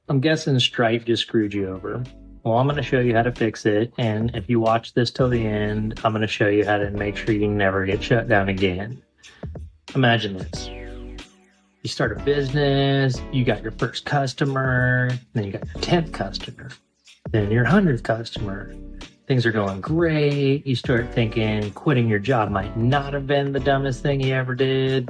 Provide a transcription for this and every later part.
I'm guessing Stripe just screwed you over. Well, I'm going to show you how to fix it. And if you watch this till the end, I'm going to show you how to make sure you never get shut down again. Imagine this. You start a business, you got your first customer, then you got your 10th customer, then your 100th customer. Things are going great. You start thinking quitting your job might not have been the dumbest thing you ever did.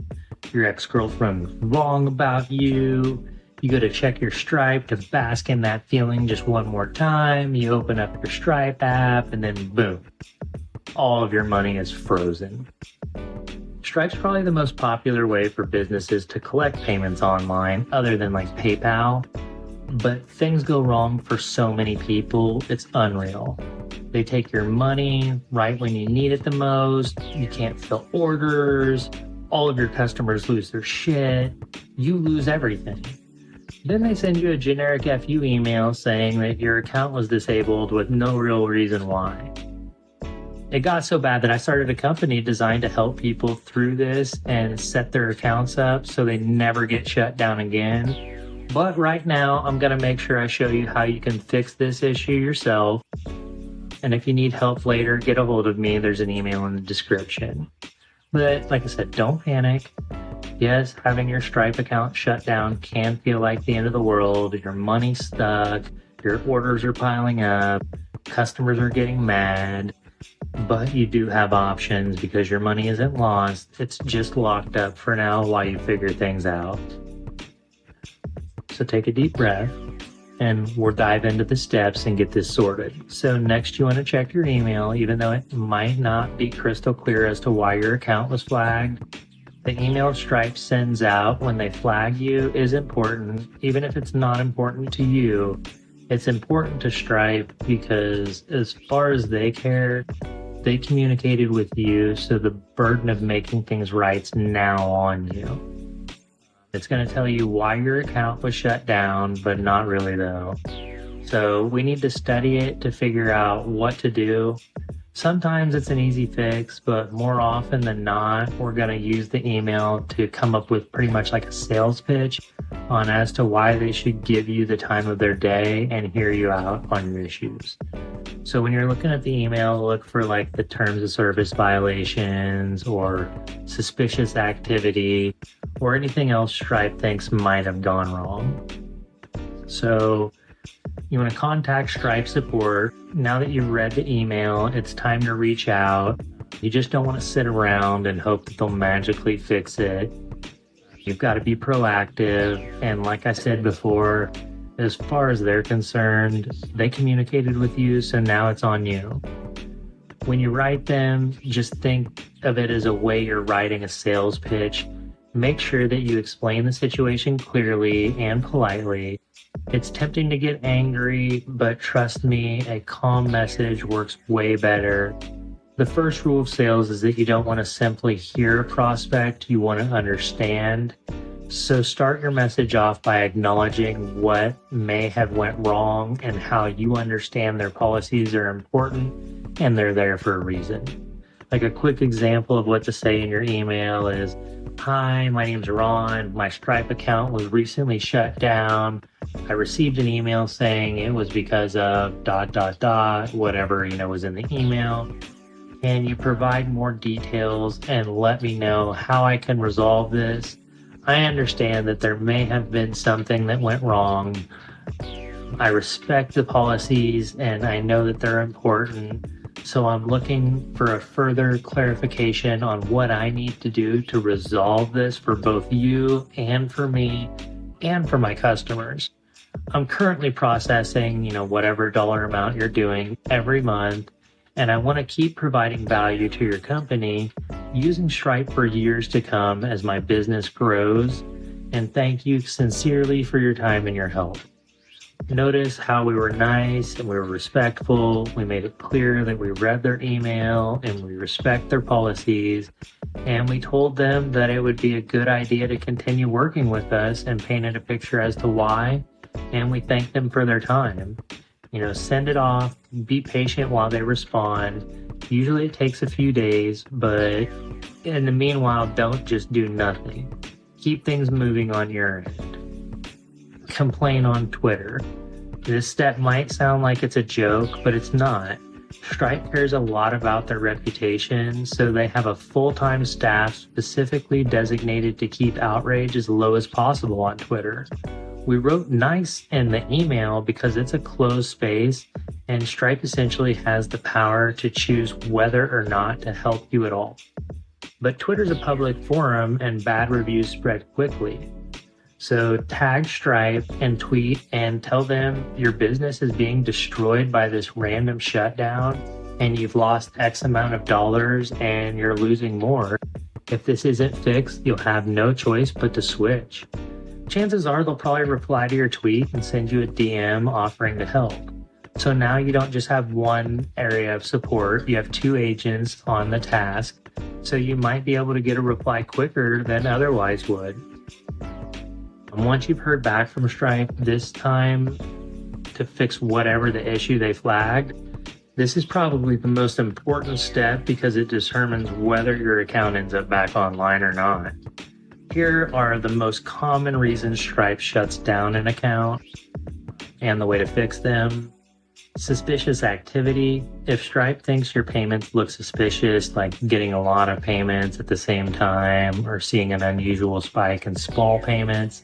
Your ex-girlfriend was wrong about you. You go to check your Stripe to bask in that feeling just one more time. You open up your Stripe app and then boom, all of your money is frozen. Stripe's probably the most popular way for businesses to collect payments online other than like PayPal. But things go wrong for so many people, it's unreal. They take your money right when you need it the most. You can't fill orders. All of your customers lose their shit. You lose everything. Then they send you a generic FU email saying that your account was disabled with no real reason why. It got so bad that I started a company designed to help people through this and set their accounts up so they never get shut down again. But right now, I'm going to make sure I show you how you can fix this issue yourself. And if you need help later, get a hold of me. There's an email in the description. But like I said, don't panic. Yes, having your Stripe account shut down can feel like the end of the world. Your money's stuck. Your orders are piling up. Customers are getting mad. But you do have options because your money isn't lost. It's just locked up for now while you figure things out. So take a deep breath and we'll dive into the steps and get this sorted. So next you want to check your email, even though it might not be crystal clear as to why your account was flagged. The email Stripe sends out when they flag you is important. Even if it's not important to you, it's important to Stripe because as far as they care, they communicated with you, so the burden of making things right's now on you. It's going to tell you why your account was shut down, but not really though. So we need to study it to figure out what to do. Sometimes it's an easy fix, but more often than not, we're going to use the email to come up with pretty much like a sales pitch on as to why they should give you the time of their day and hear you out on your issues. So when you're looking at the email, look for like the terms of service violations or suspicious activity or anything else Stripe thinks might have gone wrong. So you want to contact Stripe support. Now that you've read the email, it's time to reach out. You just don't want to sit around and hope that they'll magically fix it. You've got to be proactive. And like I said before, as far as they're concerned, they communicated with you, so now it's on you. When you write them, just think of it as a way you're writing a sales pitch. Make sure that you explain the situation clearly and politely. It's tempting to get angry, but trust me, a calm message works way better. The first rule of sales is that you don't want to simply hear a prospect, you want to understand. So start your message off by acknowledging what may have went wrong and how you understand their policies are important and they're there for a reason. Like a quick example of what to say in your email is, "Hi, my name's Ron. My Stripe account was recently shut down. I received an email saying it was because of ... whatever, was in the email. Can you provide more details and let me know how I can resolve this? I understand that there may have been something that went wrong. I respect the policies and I know that they're important. So I'm looking for a further clarification on what I need to do to resolve this for both you and for me and for my customers. I'm currently processing, whatever dollar amount you're doing every month, and I want to keep providing value to your company using Stripe for years to come as my business grows, and thank you sincerely for your time and your help. Notice how we were nice and we were respectful. We made it clear that we read their email and we respect their policies. And we told them that it would be a good idea to continue working with us and painted a picture as to why. And we thanked them for their time. Send it off, be patient while they respond. Usually it takes a few days, but in the meanwhile, don't just do nothing. Keep things moving on your end. Complain on Twitter. This step might sound like it's a joke, but it's not. Stripe cares a lot about their reputation, so they have a full-time staff specifically designated to keep outrage as low as possible on Twitter. We wrote nice in the email because it's a closed space, and Stripe essentially has the power to choose whether or not to help you at all. But Twitter's a public forum and bad reviews spread quickly. So tag Stripe and tweet and tell them your business is being destroyed by this random shutdown and you've lost X amount of dollars and you're losing more. If this isn't fixed, you'll have no choice but to switch. Chances are they'll probably reply to your tweet and send you a DM offering to help. So now you don't just have one area of support, you have 2 agents on the task, so you might be able to get a reply quicker than otherwise would. And once you've heard back from Stripe, this time to fix whatever the issue they flagged, this is probably the most important step because it determines whether your account ends up back online or not. Here are the most common reasons Stripe shuts down an account and the way to fix them. Suspicious activity. If Stripe thinks your payments look suspicious, like getting a lot of payments at the same time or seeing an unusual spike in small payments,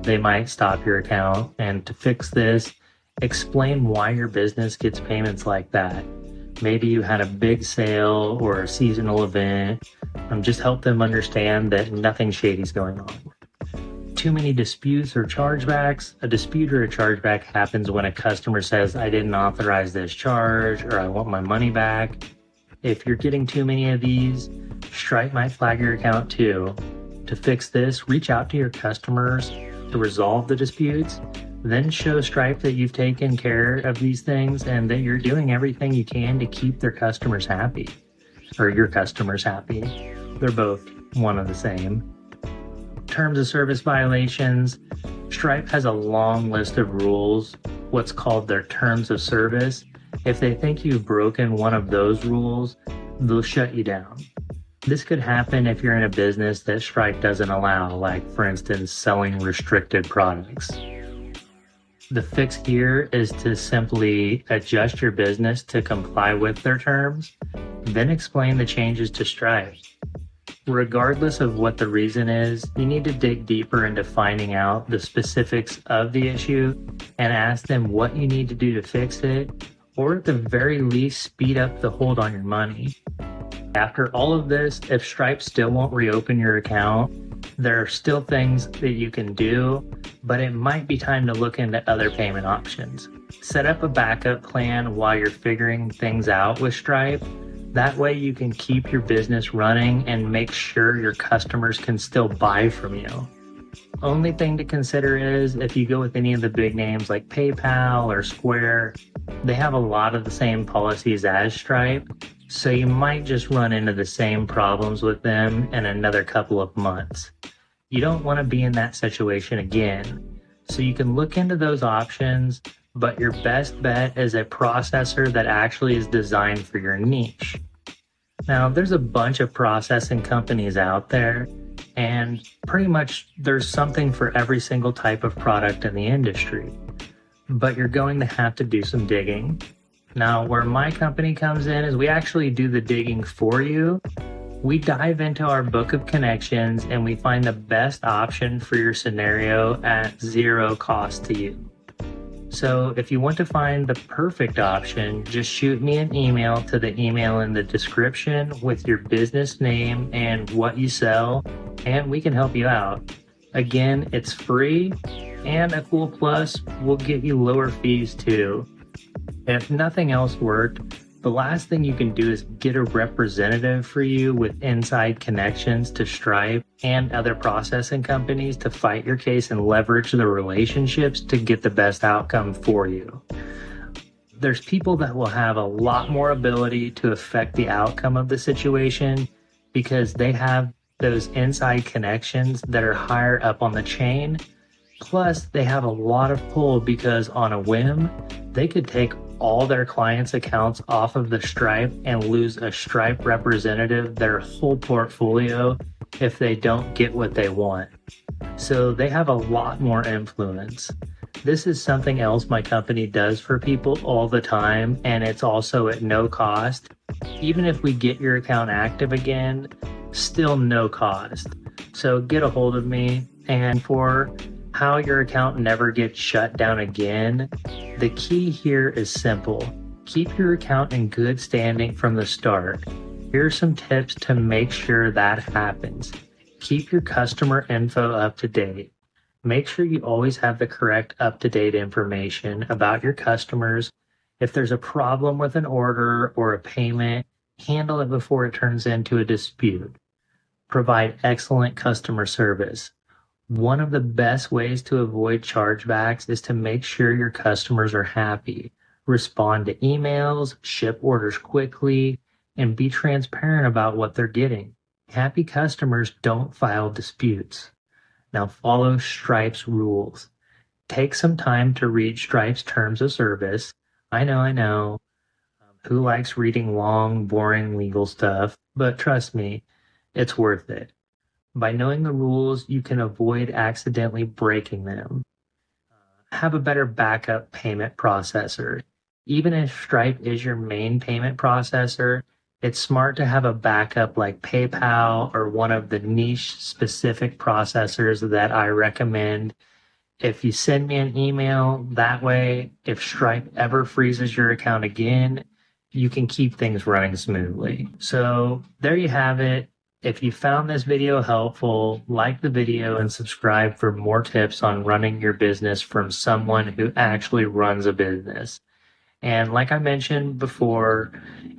they might stop your account. And to fix this, explain why your business gets payments like that. Maybe you had a big sale or a seasonal event. Just help them understand that nothing shady is going on. Too many disputes or chargebacks. A dispute or a chargeback happens when a customer says, I didn't authorize this charge, or I want my money back. If you're getting too many of these, Stripe might flag your account too. To fix this, reach out to your customers to resolve the disputes, then show Stripe that you've taken care of these things and that you're doing everything you can to keep their customers happy, or your customers happy. They're both one and the same. Terms of service violations. Stripe has a long list of rules, what's called their terms of service. If they think you've broken one of those rules, they'll shut you down. This could happen if you're in a business that Stripe doesn't allow, like for instance, selling restricted products. The fix here is to simply adjust your business to comply with their terms, then explain the changes to Stripe. Regardless of what the reason is, you need to dig deeper into finding out the specifics of the issue and ask them what you need to do to fix it, or at the very least, speed up the hold on your money. After all of this, if Stripe still won't reopen your account, there are still things that you can do, but it might be time to look into other payment options. Set up a backup plan while you're figuring things out with Stripe. That way you can keep your business running and make sure your customers can still buy from you. Only thing to consider is if you go with any of the big names like PayPal or Square, they have a lot of the same policies as Stripe, so you might just run into the same problems with them in another couple of months. You don't want to be in that situation again, so you can look into those options, but your best bet is a processor that actually is designed for your niche. Now, there's a bunch of processing companies out there, and pretty much there's something for every single type of product in the industry, but you're going to have to do some digging. Now, where my company comes in is we actually do the digging for you. We dive into our book of connections and we find the best option for your scenario at zero cost to you. So if you want to find the perfect option, just shoot me an email to the email in the description with your business name and what you sell, and we can help you out. Again, it's free, and a cool plus, we'll get you lower fees too. If nothing else worked, the last thing you can do is get a representative for you with inside connections to Stripe and other processing companies to fight your case and leverage the relationships to get the best outcome for you. There's people that will have a lot more ability to affect the outcome of the situation because they have those inside connections that are higher up on the chain. Plus, they have a lot of pull because on a whim, they could take all their clients' accounts off of the Stripe and lose a Stripe representative, their whole portfolio, if they don't get what they want. So they have a lot more influence. This is something else my company does for people all the time, and it's also at no cost. Even if we get your account active again, still no cost. So get a hold of me. And for how your account never gets shut down again, the key here is simple. Keep your account in good standing from the start. Here are some tips to make sure that happens. Keep your customer info up to date. Make sure you always have the correct up-to-date information about your customers. If there's a problem with an order or a payment, handle it before it turns into a dispute. Provide excellent customer service. One of the best ways to avoid chargebacks is to make sure your customers are happy. Respond to emails, ship orders quickly, and be transparent about what they're getting. Happy customers don't file disputes. Now follow Stripe's rules. Take some time to read Stripe's terms of service. I know. Who likes reading long, boring legal stuff? But trust me, it's worth it. By knowing the rules, you can avoid accidentally breaking them. Have a better backup payment processor. Even if Stripe is your main payment processor, it's smart to have a backup like PayPal or one of the niche specific processors that I recommend. If you send me an email that way, if Stripe ever freezes your account again, you can keep things running smoothly. So there you have it. If you found this video helpful, like the video and subscribe for more tips on running your business from someone who actually runs a business. And like I mentioned before,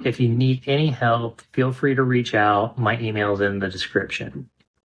if you need any help, feel free to reach out. My email is in the description.